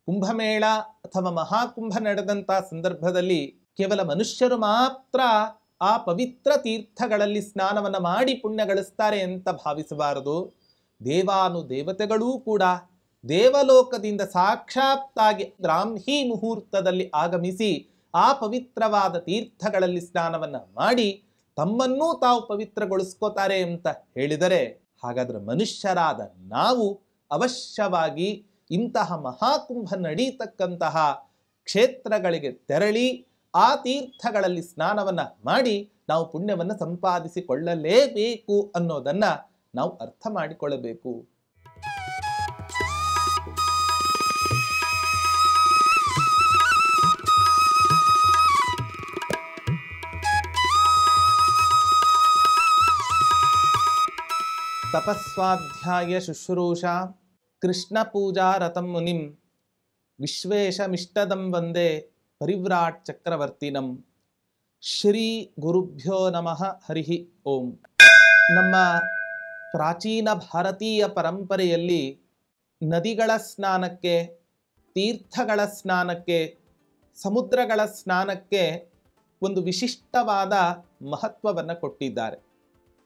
ಕುಂಭಮೇಳ ಅಥವಾ ಮಹಾಕುಂಭ ನಡೆದಂಥ ಸಂದರ್ಭದಲ್ಲಿ ಕೇವಲ ಮನುಷ್ಯರು ಮಾತ್ರ ಆ ಪವಿತ್ರ ತೀರ್ಥಗಳಲ್ಲಿ ಸ್ನಾನವನ್ನು ಮಾಡಿ ಪುಣ್ಯ ಗಳಿಸ್ತಾರೆ ಅಂತ ಭಾವಿಸಬಾರದು. ದೇವಾನುದೇವತೆಗಳೂ ಕೂಡ ದೇವಲೋಕದಿಂದ ಸಾಕ್ಷಾತ್ತಾಗಿ ಬ್ರಾಹ್ಮಿ ಮುಹೂರ್ತದಲ್ಲಿ ಆಗಮಿಸಿ ಆ ಪವಿತ್ರವಾದ ತೀರ್ಥಗಳಲ್ಲಿ ಸ್ನಾನವನ್ನು ಮಾಡಿ ತಮ್ಮನ್ನೂ ತಾವು ಪವಿತ್ರಗೊಳಿಸ್ಕೋತಾರೆ ಅಂತ ಹೇಳಿದರೆ, ಹಾಗಾದರೆ ಮನುಷ್ಯರಾದ ನಾವು ಅವಶ್ಯವಾಗಿ ಇಂತಹ ಮಹಾಕುಂಭ ನಡೀತಕ್ಕಂತಹ ಕ್ಷೇತ್ರಗಳಿಗೆ ತೆರಳಿ ಆ ತೀರ್ಥಗಳಲ್ಲಿ ಸ್ನಾನವನ್ನು ಮಾಡಿ ನಾವು ಪುಣ್ಯವನ್ನು ಸಂಪಾದಿಸಿಕೊಳ್ಳಲೇಬೇಕು ಅನ್ನೋದನ್ನು ನಾವು ಅರ್ಥ ಮಾಡಿಕೊಳ್ಳಬೇಕು. ತಪಸ್ವಾಧ್ಯಾಯ ಶುಶ್ರೂಷಾ ಕೃಷ್ಣ ಪೂಜಾ ರಥಂ ಮುನಿಂ ವಿಶ್ವೇಶಮಿಷ್ಟದಂ ವಂದೇ ಪರಿವ್ರಾಟ್ ಚಕ್ರವರ್ತಿನಂ. ಶ್ರೀ ಗುರುಭ್ಯೋ ನಮಃ. ಹರಿ ಓಂ. ನಮ್ಮ ಪ್ರಾಚೀನ ಭಾರತೀಯ ಪರಂಪರೆಯಲ್ಲಿ ನದಿಗಳ ಸ್ನಾನಕ್ಕೆ, ತೀರ್ಥಗಳ ಸ್ನಾನಕ್ಕೆ, ಸಮುದ್ರಗಳ ಸ್ನಾನಕ್ಕೆ ಒಂದು ವಿಶಿಷ್ಟವಾದ ಮಹತ್ವವನ್ನು ಕೊಟ್ಟಿದ್ದಾರೆ.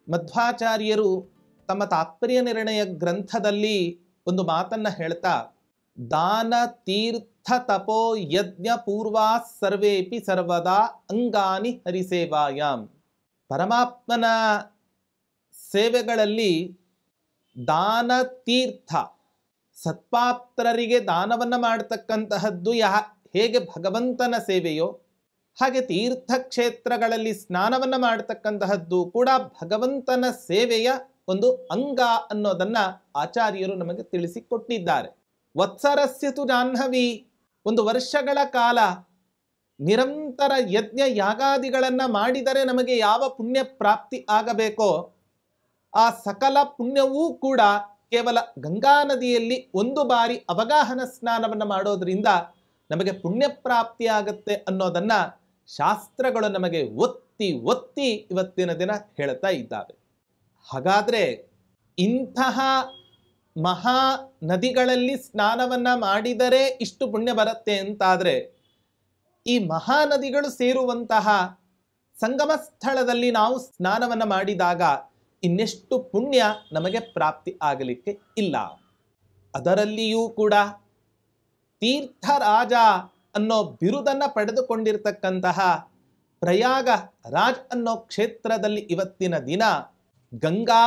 ಮಧ್ವಾಚಾರ್ಯರು ತಮ್ಮ ತಾತ್ಪರ್ಯ ನಿರ್ಣಯ ಗ್ರಂಥದಲ್ಲಿ ಒಂದು ಮಾತನ್ನು ಹೇಳ್ತಾ, ದಾನ ತೀರ್ಥ ತಪೋ ಯಜ್ಞ ಪೂರ್ವಾ ಸರ್ವೇಪಿ ಸರ್ವದಾ ಅಂಗಾನಿ ಹರಿಸೇವಾಯಾಮ್. ಪರಮಾತ್ಮನ ಸೇವೆಗಳಲ್ಲಿ ದಾನ ತೀರ್ಥ, ಸತ್ಪಾತ್ರರಿಗೆ ದಾನವನ್ನು ಮಾಡತಕ್ಕಂತಹದ್ದು ಹೇಗೆ ಭಗವಂತನ ಸೇವೆಯೋ ಹಾಗೆ ತೀರ್ಥಕ್ಷೇತ್ರಗಳಲ್ಲಿ ಸ್ನಾನವನ್ನು ಮಾಡತಕ್ಕಂತಹದ್ದು ಕೂಡ ಭಗವಂತನ ಸೇವೆಯ ಒಂದು ಅಂಗ ಅನ್ನೋದನ್ನ ಆಚಾರ್ಯರು ನಮಗೆ ತಿಳಿಸಿಕೊಟ್ಟಿದ್ದಾರೆ. ವತ್ಸರಸ್ಯತು ಜಾಹ್ನವಿ, ಒಂದು ವರ್ಷಗಳ ಕಾಲ ನಿರಂತರ ಯಜ್ಞ ಯಾಗಾದಿಗಳನ್ನು ಮಾಡಿದರೆ ನಮಗೆ ಯಾವ ಪುಣ್ಯ ಪ್ರಾಪ್ತಿ ಆಗಬೇಕೋ ಆ ಸಕಲ ಪುಣ್ಯವೂ ಕೂಡ ಕೇವಲ ಗಂಗಾ ನದಿಯಲ್ಲಿ ಒಂದು ಬಾರಿ ಅವಗಾಹನ ಸ್ನಾನವನ್ನು ಮಾಡೋದ್ರಿಂದ ನಮಗೆ ಪುಣ್ಯ ಪ್ರಾಪ್ತಿ ಆಗತ್ತೆ ಅನ್ನೋದನ್ನ ಶಾಸ್ತ್ರಗಳು ನಮಗೆ ಒತ್ತಿ ಒತ್ತಿ ಇವತ್ತಿನ ದಿನ ಹೇಳ್ತಾ ಇದ್ದಾವೆ. ಹಾಗಾದರೆ ಇಂತಹ ಮಹಾ ನದಿಗಳಲ್ಲಿ ಸ್ನಾನವನ್ನು ಮಾಡಿದರೆ ಇಷ್ಟು ಪುಣ್ಯ ಬರುತ್ತೆ ಅಂತಾದರೆ, ಈ ಮಹಾನದಿಗಳು ಸೇರುವಂತಹ ಸಂಗಮ ಸ್ಥಳದಲ್ಲಿ ನಾವು ಸ್ನಾನವನ್ನು ಮಾಡಿದಾಗ ಇನ್ನೆಷ್ಟು ಪುಣ್ಯ ನಮಗೆ ಪ್ರಾಪ್ತಿ ಆಗಲಿಕ್ಕೆ ಇಲ್ಲ. ಅದರಲ್ಲಿಯೂ ಕೂಡ ತೀರ್ಥರಾಜ ಅನ್ನೋ ಬಿರುದನ್ನು ಪಡೆದುಕೊಂಡಿರ್ತಕ್ಕಂತಹ ಪ್ರಯಾಗ ರಾಜ್ ಅನ್ನೋ ಕ್ಷೇತ್ರದಲ್ಲಿ ಇವತ್ತಿನ ದಿನ ಗಂಗಾ,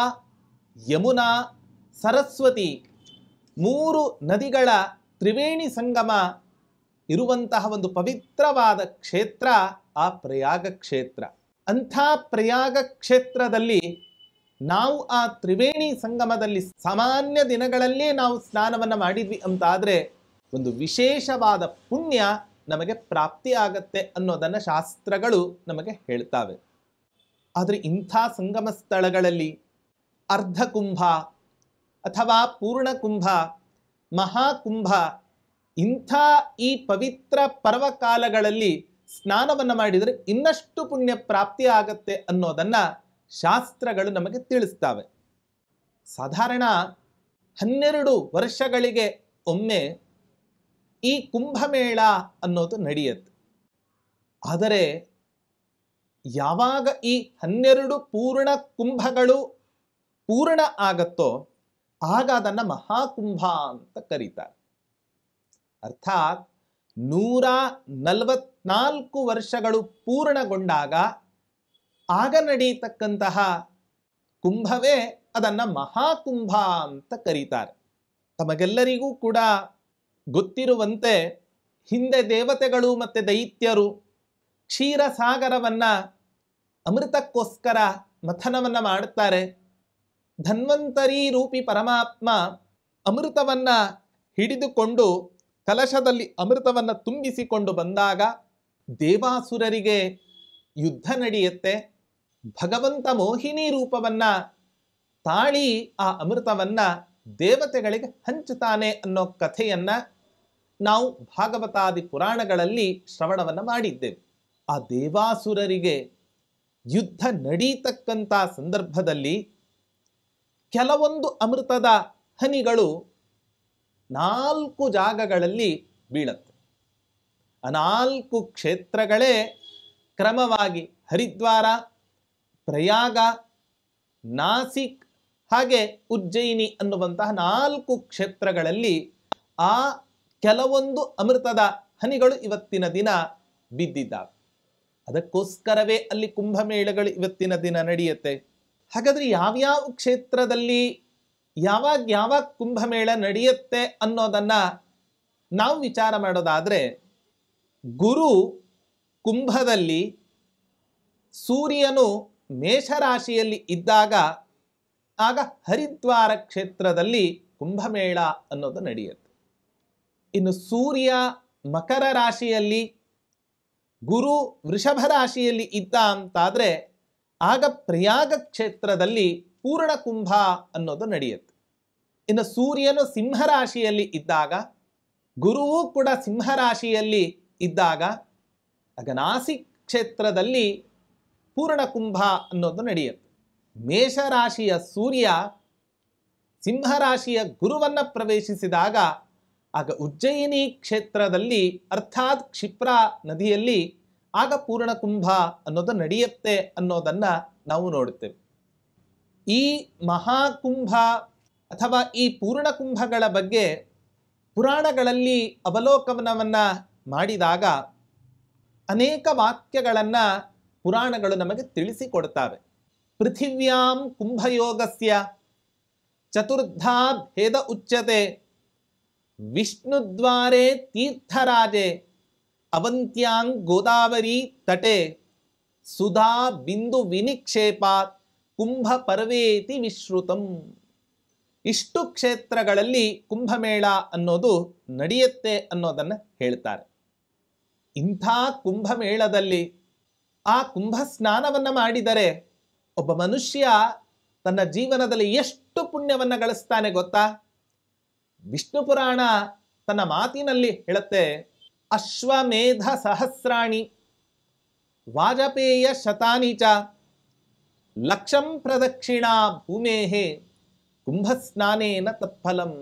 ಯಮುನಾ, ಸರಸ್ವತಿ ಮೂರು ನದಿಗಳ ತ್ರಿವೇಣಿ ಸಂಗಮ ಇರುವಂತಹ ಒಂದು ಪವಿತ್ರವಾದ ಕ್ಷೇತ್ರ ಆ ಪ್ರಯಾಗ ಕ್ಷೇತ್ರ. ಅಂಥ ಪ್ರಯಾಗ ಕ್ಷೇತ್ರದಲ್ಲಿ ನಾವು ಆ ತ್ರಿವೇಣಿ ಸಂಗಮದಲ್ಲಿ ಸಾಮಾನ್ಯ ದಿನಗಳಲ್ಲೇ ನಾವು ಸ್ನಾನವನ್ನು ಮಾಡಿದ್ವಿ ಅಂತಾದರೆ ಒಂದು ವಿಶೇಷವಾದ ಪುಣ್ಯ ನಮಗೆ ಪ್ರಾಪ್ತಿ ಆಗತ್ತೆ ಅನ್ನೋದನ್ನು ಶಾಸ್ತ್ರಗಳು ನಮಗೆ ಹೇಳ್ತಾವೆ. ಆದರೆ ಇಂಥ ಸಂಗಮ ಸ್ಥಳಗಳಲ್ಲಿ ಅರ್ಧಕುಂಭ ಅಥವಾ ಪೂರ್ಣಕುಂಭ, ಮಹಾಕುಂಭ ಇಂಥ ಈ ಪವಿತ್ರ ಪರ್ವಕಾಲಗಳಲ್ಲಿ ಸ್ನಾನವನ್ನು ಮಾಡಿದರೆ ಇನ್ನಷ್ಟು ಪುಣ್ಯ ಪ್ರಾಪ್ತಿ ಆಗತ್ತೆ ಅನ್ನೋದನ್ನು ಶಾಸ್ತ್ರಗಳು ನಮಗೆ ತಿಳಿಸ್ತವೆ. ಸಾಧಾರಣ 12 ವರ್ಷಗಳಿಗೆ ಒಮ್ಮೆ ಈ ಕುಂಭಮೇಳ ಅನ್ನೋದು ನಡೆಯುತ್ತೆ. ಆದರೆ ಯಾವಾಗ ಈ 12 ಪೂರ್ಣ ಕುಂಭಗಳು ಪೂರ್ಣ ಆಗತ್ತೋ ಆಗ ಅದನ್ನು ಮಹಾಕುಂಭ ಅಂತ ಕರೀತಾರೆ. ಅರ್ಥಾತ್ 144 ವರ್ಷಗಳು ಪೂರ್ಣಗೊಂಡಾಗ ಆಗ ನಡೆಯತಕ್ಕಂತಹ ಕುಂಭವೇ ಅದನ್ನು ಮಹಾಕುಂಭ ಅಂತ ಕರೀತಾರೆ. ತಮಗೆಲ್ಲರಿಗೂ ಕೂಡ ಗೊತ್ತಿರುವಂತೆ ಹಿಂದೆ ದೇವತೆಗಳು ಮತ್ತು ದೈತ್ಯರು ಕ್ಷೀರಸಾಗರವನ್ನು ಅಮೃತಕ್ಕೋಸ್ಕರ ಮಥನವನ್ನು ಮಾಡುತ್ತಾರೆ. ಧನ್ವಂತರಿ ರೂಪಿ ಪರಮಾತ್ಮ ಅಮೃತವನ್ನು ಹಿಡಿದುಕೊಂಡು ಕಲಶದಲ್ಲಿ ಅಮೃತವನ್ನು ತುಂಬಿಸಿಕೊಂಡು ಬಂದಾಗ ದೇವಾಸುರರಿಗೆ ಯುದ್ಧ ನಡೆಯುತ್ತೆ. ಭಗವಂತ ಮೋಹಿನಿ ರೂಪವನ್ನು ತಾಳಿ ಆ ಅಮೃತವನ್ನು ದೇವತೆಗಳಿಗೆ ಹಂಚುತ್ತಾನೆ ಅನ್ನೋ ಕಥೆಯನ್ನು ನಾವು ಭಾಗವತಾದಿ ಪುರಾಣಗಳಲ್ಲಿ ಶ್ರವಣವನ್ನು ಮಾಡಿದ್ದೇವೆ. ಆ ದೇವಾಸುರರಿಗೆ ಯುದ್ಧ ನಡೀತಕ್ಕಂಥ ಸಂದರ್ಭದಲ್ಲಿ ಕೆಲವೊಂದು ಅಮೃತದ ಹನಿಗಳು 4 ಜಾಗಗಳಲ್ಲಿ ಬೀಳತ್ತೆ. ಆ 4 ಕ್ಷೇತ್ರಗಳೇ ಕ್ರಮವಾಗಿ ಹರಿದ್ವಾರ, ಪ್ರಯಾಗ, ನಾಸಿಕ್ ಹಾಗೆ ಉಜ್ಜಯಿನಿ ಅನ್ನುವಂತಹ 4 ಕ್ಷೇತ್ರಗಳಲ್ಲಿ ಆ ಕೆಲವೊಂದು ಅಮೃತದ ಹನಿಗಳು ಇವತ್ತಿನ ದಿನ ಬಿದ್ದಿದ್ದಾವೆ. ಅದಕ್ಕೋಸ್ಕರವೇ ಅಲ್ಲಿ ಕುಂಭಮೇಳಗಳು ಇವತ್ತಿನ ದಿನ ನಡೆಯುತ್ತೆ. ಹಾಗಾದ್ರೆ ಯಾವ್ಯಾವ ಕ್ಷೇತ್ರದಲ್ಲಿ ಯಾವಾಗ ಕುಂಭಮೇಳ ನಡೆಯುತ್ತೆ ಅನ್ನೋದನ್ನ ನಾವು ವಿಚಾರ ಮಾಡೋದಾದ್ರೆ, ಗುರು ಕುಂಭದಲ್ಲಿ, ಸೂರ್ಯನು ಮೇಷರಾಶಿಯಲ್ಲಿ ಇದ್ದಾಗ ಆಗ ಹರಿದ್ವಾರ ಕ್ಷೇತ್ರದಲ್ಲಿ ಕುಂಭಮೇಳ ಅನ್ನೋದು ನಡೆಯುತ್ತೆ. ಇನ್ನು ಸೂರ್ಯ ಮಕರ ರಾಶಿಯಲ್ಲಿ, ಗುರು ವೃಷಭ ರಾಶಿಯಲ್ಲಿ ಇದ್ದ ಅಂತಾದ್ರೆ ಆಗ ಪ್ರಯಾಗ ಕ್ಷೇತ್ರದಲ್ಲಿ ಪೂರ್ಣ ಕುಂಭ ಅನ್ನೋದು ನಡೆಯುತ್ತೆ. ಇನ್ನು ಸೂರ್ಯನು ಸಿಂಹರಾಶಿಯಲ್ಲಿ ಇದ್ದಾಗ, ಗುರುವು ಕೂಡ ಸಿಂಹರಾಶಿಯಲ್ಲಿ ಇದ್ದಾಗ ಆಗ ನಾಸಿಕ್ ಕ್ಷೇತ್ರದಲ್ಲಿ ಪೂರ್ಣ ಕುಂಭ ಅನ್ನೋದು ನಡೆಯುತ್ತೆ. ಮೇಷರಾಶಿಯ ಸೂರ್ಯ ಸಿಂಹರಾಶಿಯ ಗುರುವನ್ನ ಪ್ರವೇಶಿಸಿದಾಗ ಆಗ ಉಜ್ಜಯಿನಿ ಕ್ಷೇತ್ರದಲ್ಲಿ ಅರ್ಥಾತ್ ಕ್ಷಿಪ್ರಾ ನದಿಯಲ್ಲಿ ಆಗ ಪೂರ್ಣ ಕುಂಭ ಅನ್ನೋದು ನಡೆಯುತ್ತೆ ಅನ್ನೋದನ್ನ ನಾವು ನೋಡುತ್ತೇವೆ. ಈ ಮಹಾಕುಂಭ ಅಥವಾ ಈ ಪೂರ್ಣ ಕುಂಭಗಳ ಬಗ್ಗೆ ಪುರಾಣಗಳಲ್ಲಿ ಅವಲೋಕನವನ್ನ ಮಾಡಿದಾಗ ಅನೇಕ ವಾಕ್ಯಗಳನ್ನ ಪುರಾಣಗಳು ನಮಗೆ ತಿಳಿಸಿಕೊಡ್ತವೆ. ಪೃಥಿವ್ಯಾಂ ಕುಂಭಯೋಗಸ್ಯ ಚತುರ್ಧಾ ಭೇದ ಉಚ್ಯತೆ, ವಿಷ್ಣುದ್ವಾರೆ ತೀರ್ಥರಾಜೆ ಅವಂತ್ಯಾಂಗ್ ಗೋದಾವರಿ ತಟೆ ಸುಧಾ ಬಿಂದು ವಿನಿಕ್ಷೇಪಾತ್ ಕುಂಭ ಪರ್ವೇತಿ ವಿಶ್ರುತಂ. ಇಷ್ಟು ಕ್ಷೇತ್ರಗಳಲ್ಲಿ ಕುಂಭಮೇಳ ಅನ್ನೋದು ನಡೆಯುತ್ತೆ ಅನ್ನೋದನ್ನ ಹೇಳ್ತಾರೆ. ಇಂಥ ಕುಂಭಮೇಳದಲ್ಲಿ ಆ ಕುಂಭ ಸ್ನಾನವನ್ನ ಮಾಡಿದರೆ ಒಬ್ಬ ಮನುಷ್ಯ ತನ್ನ ಜೀವನದಲ್ಲಿ ಎಷ್ಟು ಪುಣ್ಯವನ್ನ ಗಳಿಸ್ತಾನೆ ಗೊತ್ತಾ? ವಿಷ್ಣು ಪುರಾಣ ತನ್ನ ಮಾತಿನಲ್ಲಿ ಹೇಳುತ್ತೆ, ಅಶ್ವಮೇಧ ಸಹಸ್ರಾಣಿ ವಾಜಪೇಯ ಶತಾನಿ ಚ ಲಕ್ಷಂ ಪ್ರದಕ್ಷಿಣಾ ಭೂಮೇಹೆ ಕುಂಭಸ್ನಾನೇನ ತತ್ಫಲಂ.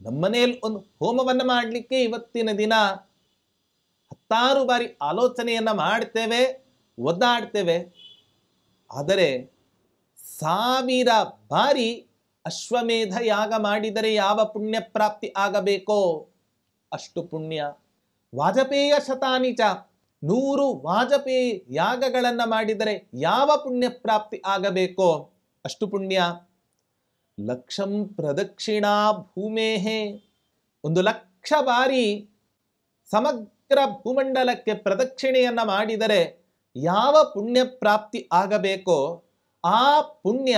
ನಮ್ಮನೇಲಿ ಒಂದು ಹೋಮವನ್ನ ಮಾಡಲಿಕ್ಕೆ ಇವತ್ತಿನ ದಿನ 10 ಬಾರಿ ಆಲೋಚನೆಯನ್ನ ಮಾಡ್ತೇವೆ, ಒದ್ದಾಡ್ತೇವೆ. ಆದರೆ 1000 ಬಾರಿ ಅಶ್ವಮೇಧ ಯಾಗ ಮಾಡಿದರೆ ಯಾವ ಪುಣ್ಯ ಪ್ರಾಪ್ತಿ ಆಗಬೇಕೋ ಅಷ್ಟು ಪುಣ್ಯ. ವಾಜಪೇಯ ಶತಾನಿ ಚ 100 ವಾಜಪೇಯಿ ಯಾಗಗಳನ್ನ ಮಾಡಿದರೆ ಯಾವ ಪುಣ್ಯ ಪ್ರಾಪ್ತಿ ಆಗಬೇಕೋ ಅಷ್ಟು ಪುಣ್ಯ. ಲಕ್ಷಂ ಪ್ರದಕ್ಷಿಣಾ ಭೂಮೇಹೆ 1,00,000 ಬಾರಿ ಸಮಗ್ರ ಭೂಮಂಡಲಕ್ಕೆ ಪ್ರದಕ್ಷಿಣೆಯನ್ನ ಮಾಡಿದರೆ ಯಾವ ಪುಣ್ಯ ಪ್ರಾಪ್ತಿ ಆಗಬೇಕೋ ಆ ಪುಣ್ಯ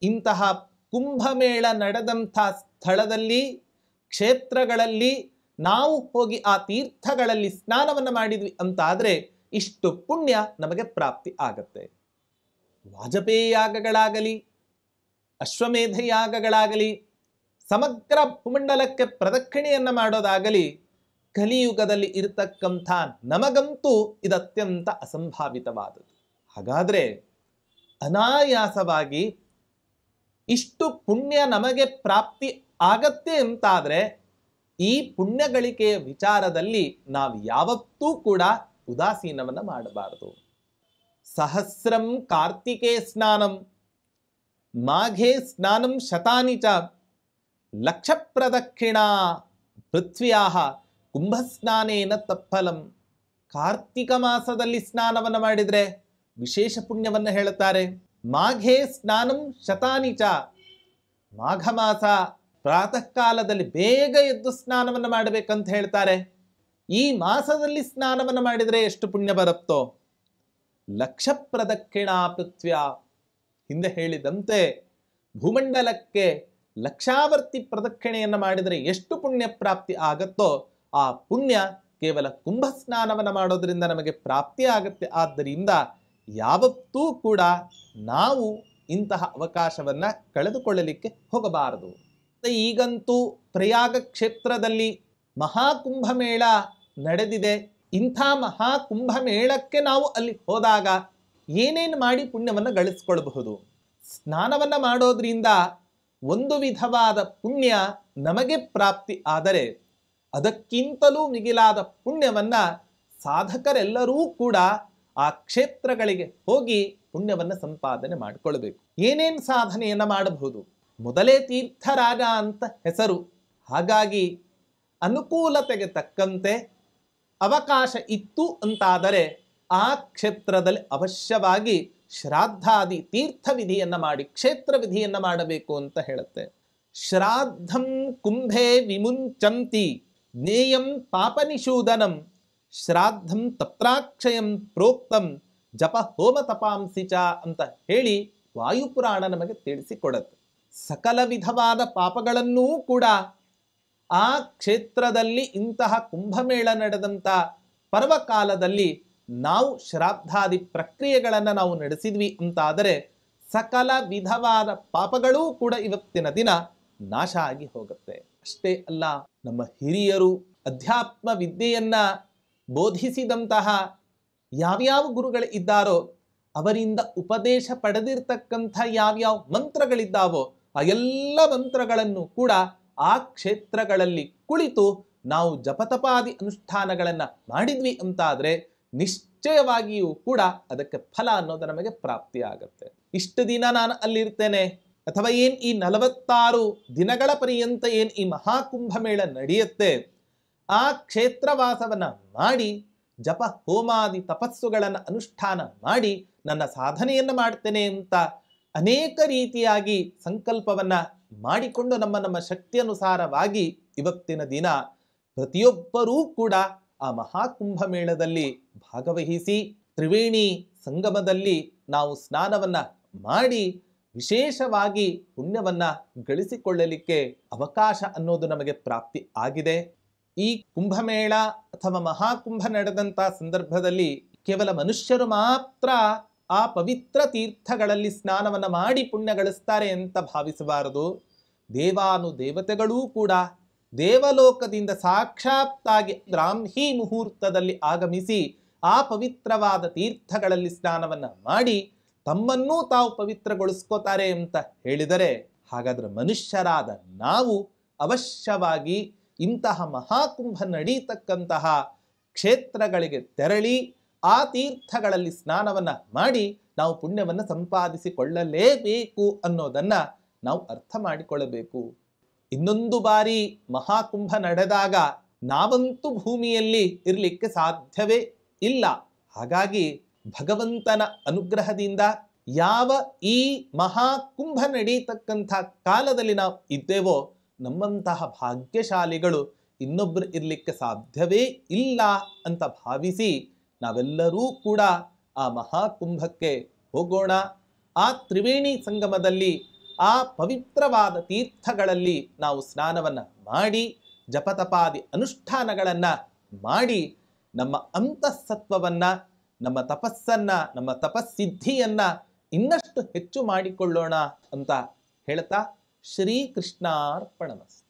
ಇಂತಹ ಕುಂಭಮೇಳ ನಡೆದಂಥ ಸ್ಥಳದಲ್ಲಿ, ಕ್ಷೇತ್ರಗಳಲ್ಲಿ ನಾವು ಹೋಗಿ ಆ ತೀರ್ಥಗಳಲ್ಲಿ ಸ್ನಾನವನ್ನು ಮಾಡಿದ್ವಿ ಅಂತಾದ್ರೆ ಇಷ್ಟು ಪುಣ್ಯ ನಮಗೆ ಪ್ರಾಪ್ತಿ ಆಗತ್ತೆ. ವಾಜಪೇಯಿ ಯಾಗಗಳಾಗಲಿ, ಅಶ್ವಮೇಧ ಯಾಗಗಳಾಗಲಿ, ಸಮಗ್ರ ಭೂಮಂಡಲಕ್ಕೆ ಪ್ರದಕ್ಷಿಣೆಯನ್ನ ಮಾಡೋದಾಗಲಿ, ಕಲಿಯುಗದಲ್ಲಿ ಇರತಕ್ಕಂಥ ನಮಗಂತೂ ಇದತ್ಯಂತ ಅಸಂಭಾವಿತವಾದದ್ದು. ಹಾಗಾದ್ರೆ ಅನಾಯಾಸವಾಗಿ ಇಷ್ಟು ಪುಣ್ಯ ನಮಗೆ ಪ್ರಾಪ್ತಿ ಆಗತ್ತೆ ಅಂತಾದ್ರೆ ಈ ಪುಣ್ಯ ಗಳಿಕೆಯ ವಿಚಾರದಲ್ಲಿ ನಾವು ಯಾವತ್ತೂ ಕೂಡ ಉದಾಸೀನವನ್ನ ಮಾಡಬಾರದು. ಸಹಸ್ರಂ ಕಾರ್ತಿಕೇ ಸ್ನಾನಂ ಮಾಘೇ ಸ್ನಾನಂ ಶತಾನಿ ಚ ಲಕ್ಷ ಪ್ರದಕ್ಷಿಣಾ ಪೃಥ್ವ್ಯಾಹ ಕುಂಭಸ್ನಾನೇನ ತತ್ಫಲಂ. ಕಾರ್ತಿಕ ಮಾಸದಲ್ಲಿ ಸ್ನಾನವನ್ನ ಮಾಡಿದ್ರೆ ವಿಶೇಷ ಪುಣ್ಯವನ್ನ ಹೇಳುತ್ತಾರೆ. ಮಾಘೇ ಸ್ನಾನಂ ಶತಾನಿ ಚ, ಮಾಘ ಮಾಸ ಪ್ರಾತಃ ಕಾಲದಲ್ಲಿ ಬೇಗ ಎದ್ದು ಸ್ನಾನವನ್ನ ಮಾಡಬೇಕಂತ ಹೇಳ್ತಾರೆ. ಈ ಮಾಸದಲ್ಲಿ ಸ್ನಾನವನ್ನ ಮಾಡಿದ್ರೆ ಎಷ್ಟು ಪುಣ್ಯ ಬರುತ್ತೋ. ಲಕ್ಷ ಪ್ರದಕ್ಷಿಣಾ ಪೃಥ್ವ್ಯಾ, ಹಿಂದೆ ಹೇಳಿದಂತೆ ಭೂಮಂಡಲಕ್ಕೆ ಲಕ್ಷಾವರ್ತಿ ಪ್ರದಕ್ಷಿಣೆಯನ್ನ ಮಾಡಿದರೆ ಎಷ್ಟು ಪುಣ್ಯ ಪ್ರಾಪ್ತಿ ಆಗತ್ತೋ ಆ ಪುಣ್ಯ ಕೇವಲ ಕುಂಭ ಸ್ನಾನವನ್ನ ಮಾಡೋದ್ರಿಂದ ನಮಗೆ ಪ್ರಾಪ್ತಿ ಆಗುತ್ತೆ. ಆದ್ದರಿಂದ ಯಾವತ್ತೂ ಕೂಡ ನಾವು ಇಂತಹ ಅವಕಾಶವನ್ನ ಕಳೆದುಕೊಳ್ಳಲಿಕ್ಕೆ ಹೋಗಬಾರದು. ಈಗಂತೂ ಪ್ರಯಾಗ ಕ್ಷೇತ್ರದಲ್ಲಿ ಮಹಾಕುಂಭಮೇಳ ನಡೆದಿದೆ. ಇಂಥ ಮಹಾಕುಂಭಮೇಳಕ್ಕೆ ನಾವು ಅಲ್ಲಿ ಹೋದಾಗ ಏನೇನು ಮಾಡಿ ಪುಣ್ಯವನ್ನು ಗಳಿಸ್ಕೊಳ್ಬಹುದು? ಸ್ನಾನವನ್ನ ಮಾಡೋದ್ರಿಂದ ಒಂದು ವಿಧವಾದ ಪುಣ್ಯ ನಮಗೆ ಪ್ರಾಪ್ತಿ ಆದರೆ ಅದಕ್ಕಿಂತಲೂ ಮಿಗಿಲಾದ ಪುಣ್ಯವನ್ನ ಸಾಧಕರೆಲ್ಲರೂ ಕೂಡ ಆ ಕ್ಷೇತ್ರಗಳಿಗೆ ಹೋಗಿ ಪುಣ್ಯವನ್ನು ಸಂಪಾದನೆ ಮಾಡಿಕೊಳ್ಬೇಕು. ಏನೇನು ಸಾಧನೆಯನ್ನು ಮಾಡಬಹುದು? ಮೊದಲೇ ತೀರ್ಥರಾಜ ಅಂತ ಹೆಸರು. ಹಾಗಾಗಿ ಅನುಕೂಲತೆಗೆ ತಕ್ಕಂತೆ ಅವಕಾಶ ಇತ್ತು ಅಂತಾದರೆ ಆ ಕ್ಷೇತ್ರದಲ್ಲಿ ಅವಶ್ಯವಾಗಿ ಶ್ರಾದ್ದಾದಿ ತೀರ್ಥ ವಿಧಿಯನ್ನು ಮಾಡಿ ಕ್ಷೇತ್ರ ವಿಧಿಯನ್ನು ಮಾಡಬೇಕು ಅಂತ ಹೇಳುತ್ತೆ. ಶ್ರಾದ್ದಂ ಕುಂಭೆ ವಿಮುಂಚಂತಿ ಜ್ಞೇಯಂ ಪಾಪನಿಷೂದನಂ ಶ್ರಾದ್ದಂ ತಪ್ರಾಕ್ಷಯಂ ಪ್ರೋಕ್ತಂ ಜಪ ಹೋಮ ತಪಾಂಸಿ ಚ ಅಂತ ಹೇಳಿ ವಾಯುಪುರಾಣ ನಮಗೆ ತಿಳಿಸಿಕೊಡುತ್ತೆ. ಸಕಲ ವಿಧವಾದ ಪಾಪಗಳನ್ನೂ ಕೂಡ ಆ ಕ್ಷೇತ್ರದಲ್ಲಿ ಇಂತಹ ಕುಂಭಮೇಳ ನಡೆದಂಥ ಪರ್ವಕಾಲದಲ್ಲಿ ನಾವು ಶ್ರಾದ್ದಾದಿ ಪ್ರಕ್ರಿಯೆಗಳನ್ನು ನಾವು ನಡೆಸಿದ್ವಿ ಅಂತಾದರೆ ಸಕಲ ವಿಧವಾದ ಪಾಪಗಳೂ ಕೂಡ ಇವತ್ತಿನ ದಿನ ನಾಶ ಆಗಿ ಹೋಗುತ್ತೆ. ಅಷ್ಟೇ ಅಲ್ಲ, ನಮ್ಮ ಹಿರಿಯರು ಅಧ್ಯಾತ್ಮ ವಿದ್ಯೆಯನ್ನ ಬೋಧಿಸಿದಂತಹ ಯಾವ್ಯಾವ ಗುರುಗಳು ಇದ್ದಾರೋ ಅವರಿಂದ ಉಪದೇಶ ಪಡೆದಿರ್ತಕ್ಕಂಥ ಯಾವ್ಯಾವ ಮಂತ್ರಗಳಿದ್ದಾವೋ ಆ ಎಲ್ಲ ಮಂತ್ರಗಳನ್ನು ಕೂಡ ಆ ಕ್ಷೇತ್ರಗಳಲ್ಲಿ ಕುಳಿತು ನಾವು ಜಪತಪಾದಿ ಅನುಷ್ಠಾನಗಳನ್ನು ಮಾಡಿದ್ವಿ ಅಂತಾದರೆ ನಿಶ್ಚಯವಾಗಿಯೂ ಕೂಡ ಅದಕ್ಕೆ ಫಲ ಅನ್ನೋದು ನಮಗೆ ಪ್ರಾಪ್ತಿಯಾಗತ್ತೆ. ಇಷ್ಟು ದಿನ ನಾನು ಅಲ್ಲಿರ್ತೇನೆ ಅಥವಾ ಏನು ಈ 46 ದಿನಗಳ ಪರ್ಯಂತ ಏನು ಈ ಮಹಾಕುಂಭಮೇಳ ನಡೆಯುತ್ತೆ, ಆ ಕ್ಷೇತ್ರವಾಸವನ್ನು ಮಾಡಿ ಜಪ ಹೋಮಾದಿ ತಪಸ್ಸುಗಳನ್ನು ಅನುಷ್ಠಾನ ಮಾಡಿ ನನ್ನ ಸಾಧನೆಯನ್ನು ಮಾಡ್ತೇನೆ ಅಂತ ಅನೇಕ ರೀತಿಯಾಗಿ ಸಂಕಲ್ಪವನ್ನು ಮಾಡಿಕೊಂಡು ನಮ್ಮ ಶಕ್ತಿಯನುಸಾರವಾಗಿ ಇವತ್ತಿನ ದಿನ ಪ್ರತಿಯೊಬ್ಬರೂ ಕೂಡ ಆ ಮಹಾಕುಂಭಮೇಳದಲ್ಲಿ ಭಾಗವಹಿಸಿ ತ್ರಿವೇಣಿ ಸಂಗಮದಲ್ಲಿ ನಾವು ಸ್ನಾನವನ್ನು ಮಾಡಿ ವಿಶೇಷವಾಗಿ ಪುಣ್ಯವನ್ನು ಗಳಿಸಿಕೊಳ್ಳಲಿಕ್ಕೆ ಅವಕಾಶ ಅನ್ನೋದು ನಮಗೆ ಪ್ರಾಪ್ತಿ ಆಗಿದೆ. ಈ ಕುಂಭಮೇಳ ಅಥವಾ ಮಹಾಕುಂಭ ನಡೆದಂಥ ಸಂದರ್ಭದಲ್ಲಿ ಕೇವಲ ಮನುಷ್ಯರು ಮಾತ್ರ ಆ ಪವಿತ್ರ ತೀರ್ಥಗಳಲ್ಲಿ ಸ್ನಾನವನ್ನು ಮಾಡಿ ಪುಣ್ಯ ಗಳಿಸ್ತಾರೆ ಅಂತ ಭಾವಿಸಬಾರದು. ದೇವಾನು ದೇವತೆಗಳೂ ಕೂಡ ದೇವಲೋಕದಿಂದ ಸಾಕ್ಷಾತ್ತಾಗಿ ಬ್ರಾಹ್ಮಿ ಮುಹೂರ್ತದಲ್ಲಿ ಆಗಮಿಸಿ ಆ ಪವಿತ್ರವಾದ ತೀರ್ಥಗಳಲ್ಲಿ ಸ್ನಾನವನ್ನು ಮಾಡಿ ತಮ್ಮನ್ನೂ ತಾವು ಪವಿತ್ರಗೊಳಿಸ್ಕೋತಾರೆ ಅಂತ ಹೇಳಿದರೆ, ಹಾಗಾದರೆ ಮನುಷ್ಯರಾದ ನಾವು ಅವಶ್ಯವಾಗಿ ಇಂತಹ ಮಹಾಕುಂಭ ನಡೀತಕ್ಕಂತಹ ಕ್ಷೇತ್ರಗಳಿಗೆ ತೆರಳಿ ಆ ತೀರ್ಥಗಳಲ್ಲಿ ಸ್ನಾನವನ್ನು ಮಾಡಿ ನಾವು ಪುಣ್ಯವನ್ನು ಸಂಪಾದಿಸಿಕೊಳ್ಳಲೇಬೇಕು ಅನ್ನೋದನ್ನು ನಾವು ಅರ್ಥ ಮಾಡಿಕೊಳ್ಳಬೇಕು. ಇನ್ನೊಂದು ಬಾರಿ ಮಹಾಕುಂಭ ನಡೆದಾಗ ನಾವಂತೂ ಭೂಮಿಯಲ್ಲಿ ಇರಲಿಕ್ಕೆ ಸಾಧ್ಯವೇ ಇಲ್ಲ. ಹಾಗಾಗಿ ಭಗವಂತನ ಅನುಗ್ರಹದಿಂದ ಯಾವ ಈ ಮಹಾಕುಂಭ ನಡೀತಕ್ಕಂಥ ಕಾಲದಲ್ಲಿ ನಾವು ಇದ್ದೇವೋ ನಮ್ಮಂತಹ ಭಾಗ್ಯಶಾಲಿಗಳು ಇನ್ನೊಬ್ಬರು ಇರಲಿಕ್ಕೆ ಸಾಧ್ಯವೇ ಇಲ್ಲ ಅಂತ ಭಾವಿಸಿ ನಾವೆಲ್ಲರೂ ಕೂಡ ಆ ಮಹಾಕುಂಭಕ್ಕೆ ಹೋಗೋಣ. ಆ ತ್ರಿವೇಣಿ ಸಂಗಮದಲ್ಲಿ ಆ ಪವಿತ್ರವಾದ ತೀರ್ಥಗಳಲ್ಲಿ ನಾವು ಸ್ನಾನವನ್ನು ಮಾಡಿ ಜಪತಪಾದಿ ಅನುಷ್ಠಾನಗಳನ್ನು ಮಾಡಿ ನಮ್ಮ ಅಂತಃಸತ್ವವನ್ನು, ನಮ್ಮ ತಪಸ್ಸನ್ನು, ನಮ್ಮ ತಪಸ್ಸಿದ್ಧಿಯನ್ನು ಇನ್ನಷ್ಟು ಹೆಚ್ಚು ಮಾಡಿಕೊಳ್ಳೋಣ ಅಂತ ಹೇಳ್ತಾ ಶ್ರೀಕೃಷ್ಣಾರ್ಪಣಮಸ್ತು.